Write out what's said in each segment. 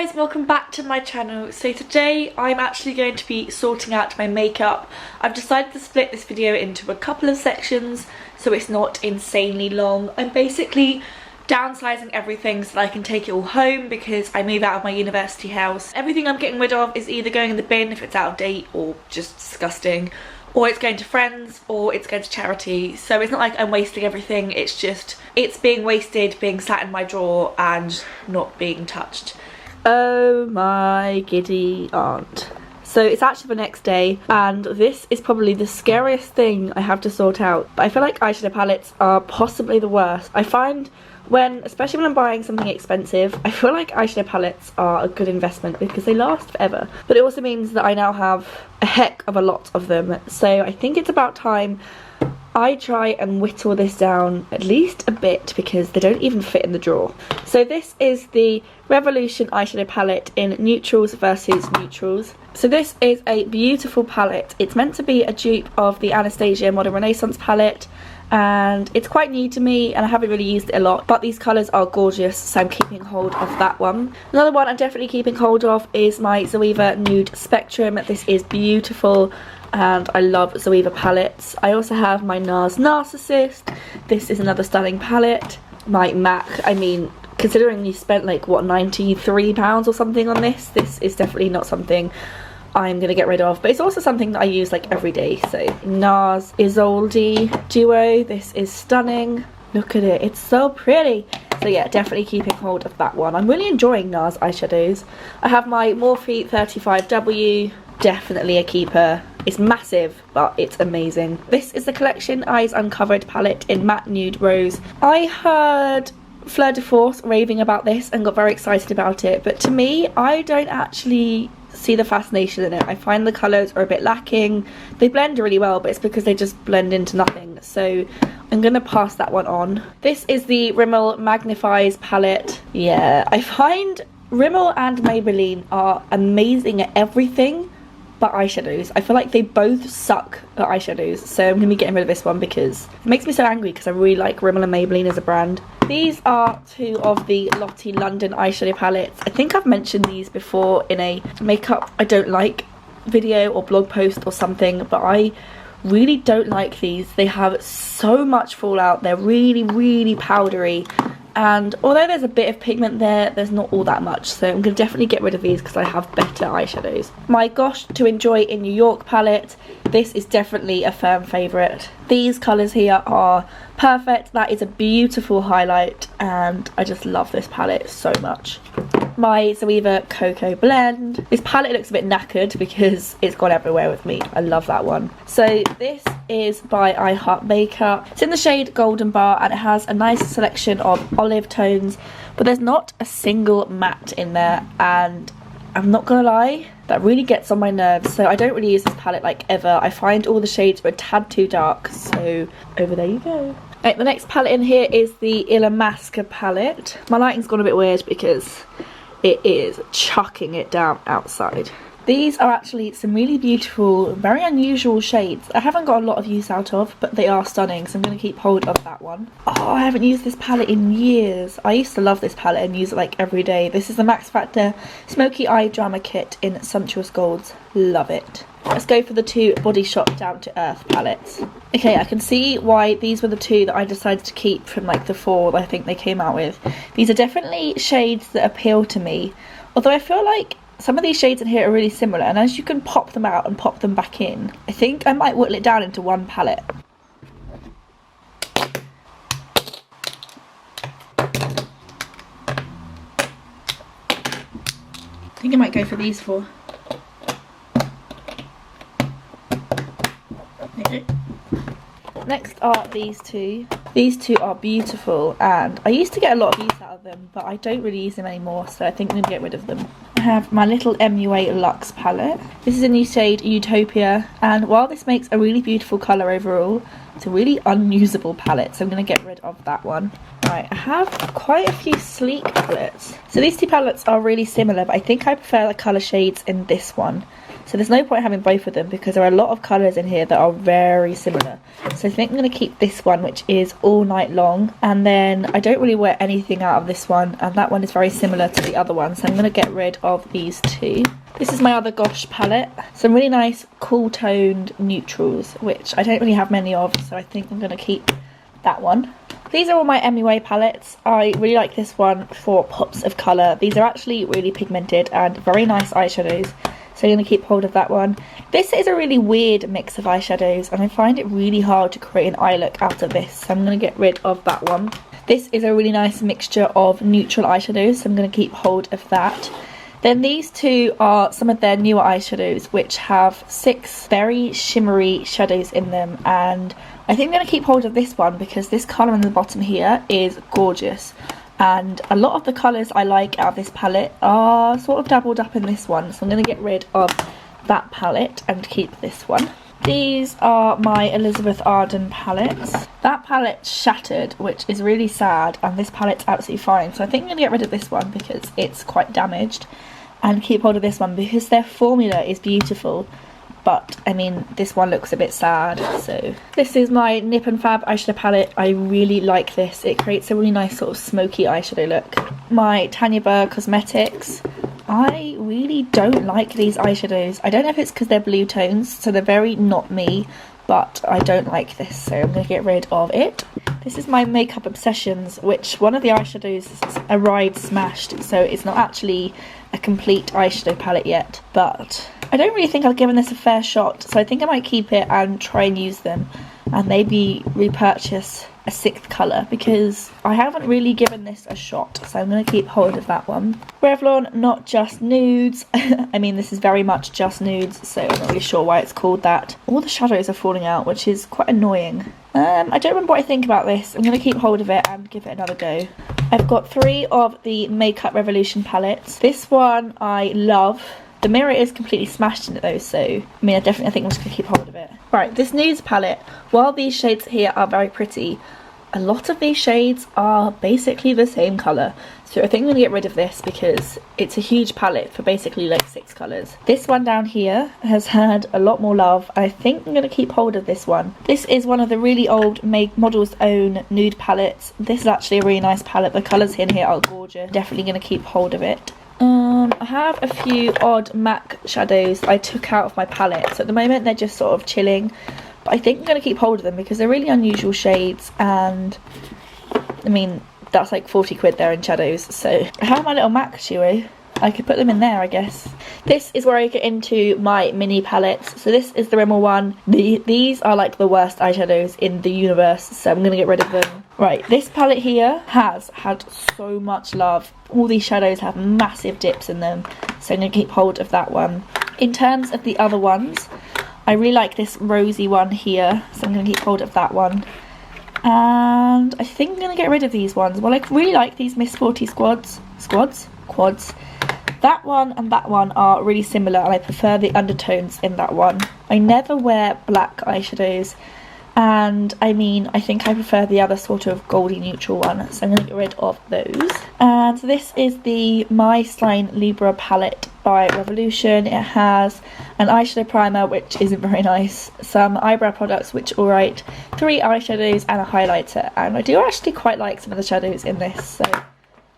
guys, welcome back to my channel. So today I'm actually going to be sorting out my makeup. I've decided to split this video into a couple of sections so it's not insanely long. I'm basically downsizing everything so that I can take it all home because I move out of my university house. Everything I'm getting rid of is either going in the bin if it's out of date or just disgusting, or it's going to friends, or it's going to charity. So it's not like I'm wasting everything, it's just it's being wasted, being sat in my drawer and not being touched. Oh my giddy aunt. So it's actually the next day and this is probably the scariest thing I have to sort out. But I feel like eyeshadow palettes are possibly the worst. I find especially when I'm buying something expensive, I feel like eyeshadow palettes are a good investment because they last forever. But it also means that I now have a heck of a lot of them. So I think it's about time I try and whittle this down at least a bit because they don't even fit in the drawer. So this is the Revolution eyeshadow palette in Neutrals versus Neutrals. So this is a beautiful palette. It's meant to be a dupe of the Anastasia Modern Renaissance palette, and it's quite new to me and I haven't really used it a lot, but these colours are gorgeous, so I'm keeping hold of that one. Another one I'm definitely keeping hold of is my Zoeva Nude Spectrum. This is beautiful and I love Zoeva palettes. I also have my NARS Narcissist. This is another stunning palette. My MAC, I mean, considering you spent like what, £93 or something on this is definitely not something I'm gonna get rid of, but it's also something that I use like every day. So NARS Isolde Duo, this is stunning. Look at it, it's so pretty. So yeah, definitely keeping hold of that one. I'm really enjoying NARS eyeshadows. I have my Morphe 35W, definitely a keeper. It's massive, but it's amazing. This is the Collection Eyes Uncovered palette in Matte Nude Rose. I heard Fleur de Force raving about this and got very excited about it, but to me, I don't actually see the fascination in it. I find the colours are a bit lacking. They blend really well, but it's because they just blend into nothing. So I'm gonna pass that one on. This is the Rimmel Magnifies palette. Yeah, I find Rimmel and Maybelline are amazing at everything but eyeshadows. I feel like they both suck at eyeshadows, so I'm gonna be getting rid of this one because it makes me so angry because I really like Rimmel and Maybelline as a brand. These are two of the Lottie London eyeshadow palettes. I think I've mentioned these before in a makeup I don't like video or blog post or something, but I really don't like these. They have so much fallout. They're really powdery, and although there's a bit of pigment there, there's not all that much, so I'm going to definitely get rid of these because I have better eyeshadows. My Gosh to Enjoy in New York palette, this is definitely a firm favourite. These colours here are perfect. That is a beautiful highlight and I just love this palette so much. My Zoeva Cocoa Blend. This palette looks a bit knackered because it's gone everywhere with me. I love that one. So this is by I Heart Makeup. It's in the shade Golden Bar and it has a nice selection of olive tones, but there's not a single matte in there, and I'm not gonna lie, that really gets on my nerves, so I don't really use this palette like ever. I find all the shades are a tad too dark, so over there you go. Right, the next palette in here is the Illamasqua palette. My lighting's gone a bit weird because it is chucking it down outside. These are actually some really beautiful, very unusual shades. I haven't got a lot of use out of, but they are stunning, so I'm going to keep hold of that one. Oh, I haven't used this palette in years. I used to love this palette and use it like every day. This is the Max Factor Smoky Eye Drama Kit in Sumptuous Golds. Love it. Let's go for the two Body Shop Down to Earth palettes. Okay, I can see why these were the two that I decided to keep from like the four that I think they came out with. These are definitely shades that appeal to me, although I feel like some of these shades in here are really similar, and as you can pop them out and pop them back in, I think I might whittle it down into one palette. I think I might go for these four. Okay. Next are these two. These two are beautiful and I used to get a lot of use out of them, but I don't really use them anymore, so I think I'm going to get rid of them. I have my little MUA Luxe palette. This is a new shade Utopia, and while this makes a really beautiful colour overall, it's a really unusable palette, so I'm going to get rid of that one. Right, I have quite a few sleek palettes. So these two palettes are really similar, but I think I prefer the colour shades in this one. So there's no point having both of them because there are a lot of colours in here that are very similar. So I think I'm going to keep this one, which is All Night Long. And then I don't really wear anything out of this one, and that one is very similar to the other one. So I'm going to get rid of these two. This is my other Gosh palette. Some really nice cool toned neutrals, which I don't really have many of, so I think I'm going to keep that one. These are all my MUA palettes. I really like this one for pops of colour. These are actually really pigmented and very nice eyeshadows, so I'm going to keep hold of that one. This is a really weird mix of eyeshadows, and I find it really hard to create an eye look out of this, so I'm going to get rid of that one. This is a really nice mixture of neutral eyeshadows, so I'm going to keep hold of that. Then these two are some of their newer eyeshadows, which have 6 very shimmery shadows in them, and I think I'm going to keep hold of this one because this colour on the bottom here is gorgeous, and a lot of the colours I like out of this palette are sort of dabbled up in this one, so I'm going to get rid of that palette and keep this one. These are my Elizabeth Arden palettes. That palette shattered, which is really sad, and this palette's absolutely fine, so I think I'm going to get rid of this one because it's quite damaged, and keep hold of this one because their formula is beautiful. But, I mean, this one looks a bit sad, so. This is my Nip and Fab eyeshadow palette. I really like this. It creates a really nice sort of smoky eyeshadow look. My Tanya Burr Cosmetics. I really don't like these eyeshadows. I don't know if it's because they're blue tones, so they're very not me, but I don't like this, so I'm going to get rid of it. This is my Makeup Obsessions, which one of the eyeshadows arrived smashed, so it's not actually a complete eyeshadow palette yet, but I don't really think I've given this a fair shot, so I think I might keep it and try and use them and maybe repurchase a 6th colour because I haven't really given this a shot, so I'm going to keep hold of that one. Revlon Not Just Nudes. I mean, this is very much just nudes, so I'm not really sure why it's called that. All the shadows are falling out, which is quite annoying. I don't remember what I think about this. I'm going to keep hold of it and give it another go. I've got 3 of the Makeup Revolution palettes. This one I love. The mirror is completely smashed in it though, so I think I'm just going to keep hold of it. Right, this nudes palette, while these shades here are very pretty, a lot of these shades are basically the same colour. So I think I'm going to get rid of this because it's a huge palette for basically like 6 colours. This one down here has had a lot more love. I think I'm going to keep hold of this one. This is one of the really old Model's Own nude palettes. This is actually a really nice palette. The colours in here are gorgeous. Definitely going to keep hold of it. I have a few odd MAC shadows I took out of my palette, so at the moment they're just sort of chilling, but I think I'm going to keep hold of them because they're really unusual shades, and I mean that's like 40 quid there in shadows, so I have my little MAC duo. I could put them in there, I guess. This is where I get into my mini palettes. So this is the Rimmel one. These are like the worst eyeshadows in the universe, so I'm going to get rid of them. Right, this palette here has had so much love. All these shadows have massive dips in them, so I'm going to keep hold of that one. In terms of the other ones, I really like this rosy one here, so I'm going to keep hold of that one. And I think I'm going to get rid of these ones. Well, I really like these Miss Sporty quads. That one and that one are really similar, and I prefer the undertones in that one. I never wear black eyeshadows, and I mean, I think I prefer the other sort of goldy neutral one, so I'm going to get rid of those. And this is the My Slime Libra palette by Revolution. It has an eyeshadow primer, which isn't very nice, some eyebrow products, which are alright, 3 eyeshadows and a highlighter, and I do actually quite like some of the shadows in this, so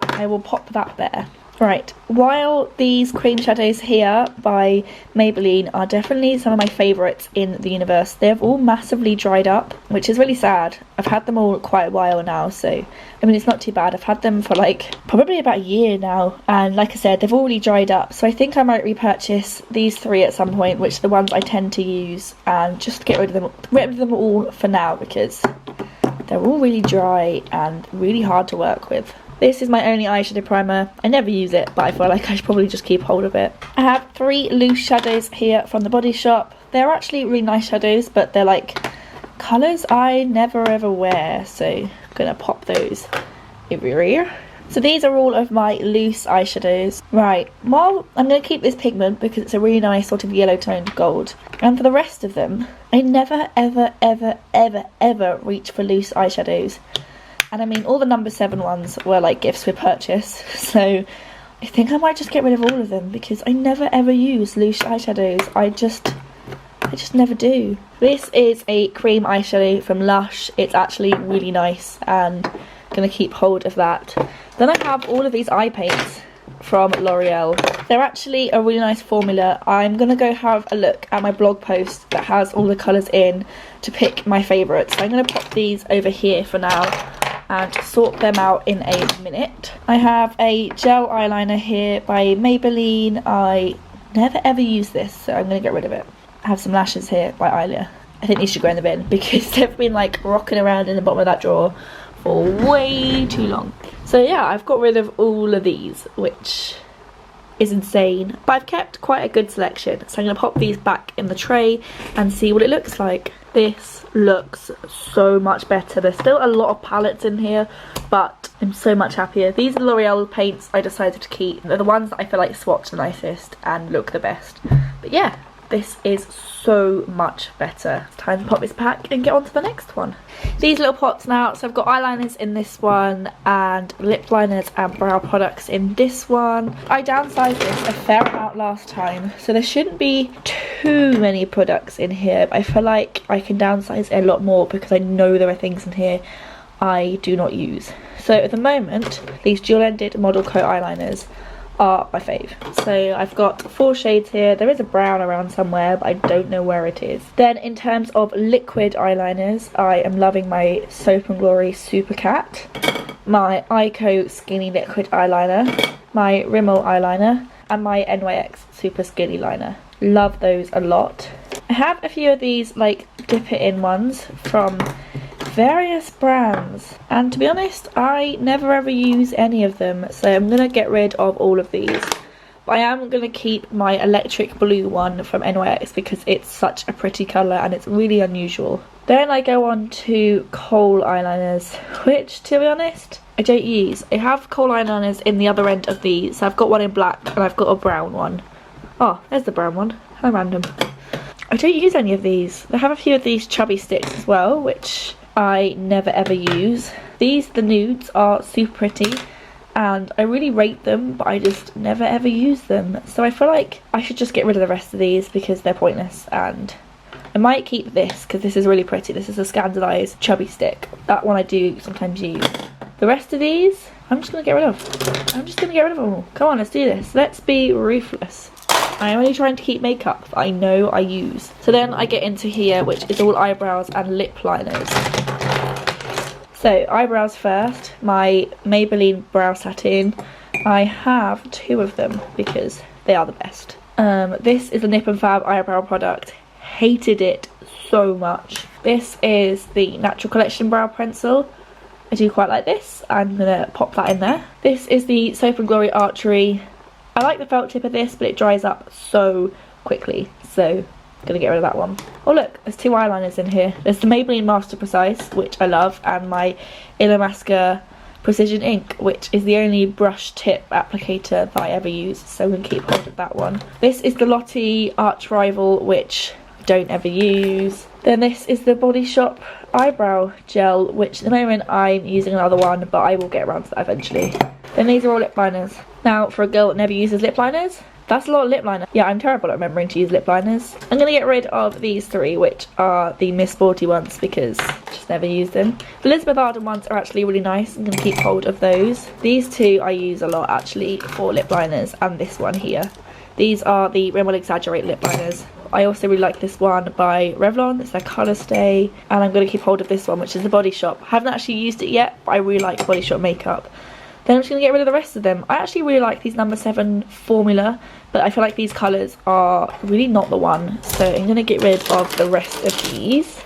I will pop that there. Right, while these cream shadows here by Maybelline are definitely some of my favourites in the universe, they've all massively dried up, which is really sad. I've had them all quite a while now, so I mean it's not too bad. I've had them for like probably about a year now, and like I said, they've already dried up, so I think I might repurchase these 3 at some point, which are the ones I tend to use, and just get rid of them all for now because they're all really dry and really hard to work with. This is my only eyeshadow primer. I never use it, but I feel like I should probably just keep hold of it. I have 3 loose shadows here from the Body Shop. They're actually really nice shadows, but they're like colours I never ever wear, so I'm gonna pop those over here. So these are all of my loose eyeshadows. Right, well, I'm going to keep this pigment because it's a really nice sort of yellow toned gold. And for the rest of them, I never ever ever ever ever reach for loose eyeshadows. And I mean, all the number 7 ones were like gifts with purchase, so I think I might just get rid of all of them because I never ever use loose eyeshadows. I just never do. This is a cream eyeshadow from Lush. It's actually really nice and I'm gonna keep hold of that. Then I have all of these eye paints from L'Oreal. They're actually a really nice formula. I'm gonna go have a look at my blog post that has all the colours in to pick my favourites. So I'm gonna pop these over here for now and sort them out in a minute. I have a gel eyeliner here by Maybelline. I never ever use this, so I'm gonna get rid of it. I have some lashes here by Ilia. I think these should go in the bin because they've been like rocking around in the bottom of that drawer for way too long. So yeah, I've got rid of all of these, which is insane. But I've kept quite a good selection. So I'm going to pop these back in the tray and see what it looks like. This looks so much better. There's still a lot of palettes in here, but I'm so much happier. These are the L'Oreal paints I decided to keep. They're the ones that I feel like swatch the nicest and look the best. But yeah, this is so much better. It's time to pop this back and get on to the next one. These little pots now, so I've got eyeliners in this one and lip liners and brow products in this one. I downsized this a fair amount last time, so there shouldn't be too many products in here, but I feel like I can downsize a lot more because I know there are things in here I do not use. So at the moment, these dual-ended model coat eyeliners are my fave. So I've got 4 shades here. There is a brown around somewhere, but I don't know where it is. Then in terms of liquid eyeliners, I am loving my Soap & Glory Super Cat, my Ico Skinny Liquid Eyeliner, my Rimmel eyeliner, and my NYX Super Skinny Liner. Love those a lot. I have a few of these like dip it in ones from various brands, and to be honest, I never ever use any of them, so I'm gonna get rid of all of these. But I am gonna keep my electric blue one from NYX because it's such a pretty colour and it's really unusual. Then I go on to kohl eyeliners, which to be honest I don't use. I have kohl eyeliners in the other end of these, so I've got one in black and I've got a brown one. Oh, there's the brown one. How random. I don't use any of these. I have a few of these chubby sticks as well, which I never ever use. These, the nudes, are super pretty and I really rate them, but I just never ever use them. So I feel like I should just get rid of the rest of these because they're pointless, and I might keep this because this is really pretty. This is a Scandalised chubby stick. That one I do sometimes use. The rest of these, I'm just going to get rid of. I'm just going to get rid of them all. Come on, let's do this. Let's be ruthless. I am only trying to keep makeup that I know I use. So then I get into here, which is all eyebrows and lip liners. So eyebrows first, my Maybelline Brow Satin. I have 2 of them because they are the best. This is a Nip and Fab eyebrow product. Hated it so much. This is the Natural Collection Brow Pencil. I do quite like this. I'm gonna pop that in there. This is the Soap & Glory Archery. I like the felt tip of this, but it dries up so quickly, so I'm gonna get rid of that one. Oh look, there's 2 eyeliners in here. There's the Maybelline Master Precise, which I love, and my Illamasqua Precision Ink, which is the only brush tip applicator that I ever use, so I'm gonna keep hold of that one. This is the Lottie Arch Rival, which I don't ever use. Then this is the Body Shop Eyebrow Gel, which at the moment I'm using another one, but I will get around to that eventually. Then these are all lip liners. Now, for a girl that never uses lip liners, that's a lot of lip liner. Yeah, I'm terrible at remembering to use lip liners. I'm going to get rid of these 3, which are the Miss Sporty ones because I just never use them. The Elizabeth Arden ones are actually really nice. I'm going to keep hold of those. These 2 I use a lot actually for lip liners, and this one here. These are the Rimmel Exaggerate lip liners. I also really like this one by Revlon. It's their Colour Stay, and I'm going to keep hold of this one, which is the Body Shop. I haven't actually used it yet, but I really like Body Shop makeup. Then I'm just going to get rid of the rest of them. I actually really like these number 7 formula, but I feel like these colours are really not the one. So I'm going to get rid of the rest of these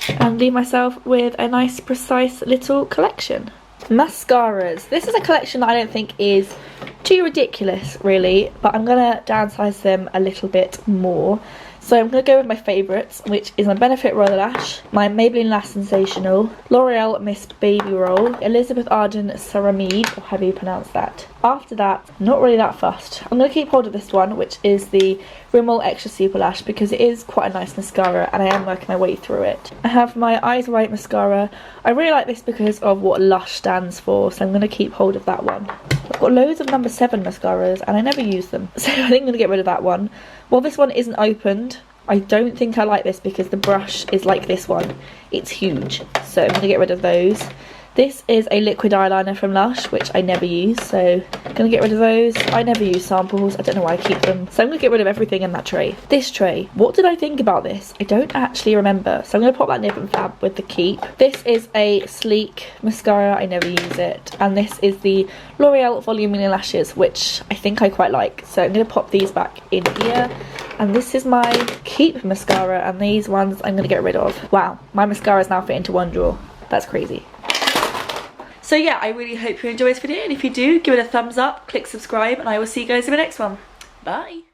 and leave myself with a nice precise little collection. Mascaras. This is a collection that I don't think is too ridiculous really, but I'm going to downsize them a little bit more. So I'm going to go with my favourites, which is my Benefit Royal Lash, my Maybelline Lash Sensational, L'Oreal Mist Baby Roll, Elizabeth Arden Ceramide, or however you pronounce that. After that, not really that fussed. I'm going to keep hold of this one, which is the Rimmel Extra Super Lash, because it is quite a nice mascara and I am working my way through it. I have my Eyes Right mascara. I really like this because of what Lush stands for, so I'm going to keep hold of that one. I've got got loads of number 7 mascaras and I never use them. So I think I'm going to get rid of that one. Well, this one isn't opened. I don't think I like this because the brush is like this one. It's huge. So I'm going to get rid of those. This is a liquid eyeliner from Lush, which I never use, so I'm going to get rid of those. I never use samples, I don't know why I keep them. So I'm going to get rid of everything in that tray. This tray, what did I think about this? I don't actually remember, so I'm going to pop that Nib and Fab with the keep. This is a sleek mascara, I never use it. And this is the L'Oreal Voluminous Lashes, which I think I quite like. So I'm going to pop these back in here. And this is my keep mascara, and these ones I'm going to get rid of. Wow, my mascaras now fit into one drawer. That's crazy. So yeah, I really hope you enjoy this video, and if you do, give it a thumbs up, click subscribe, and I will see you guys in the next one. Bye!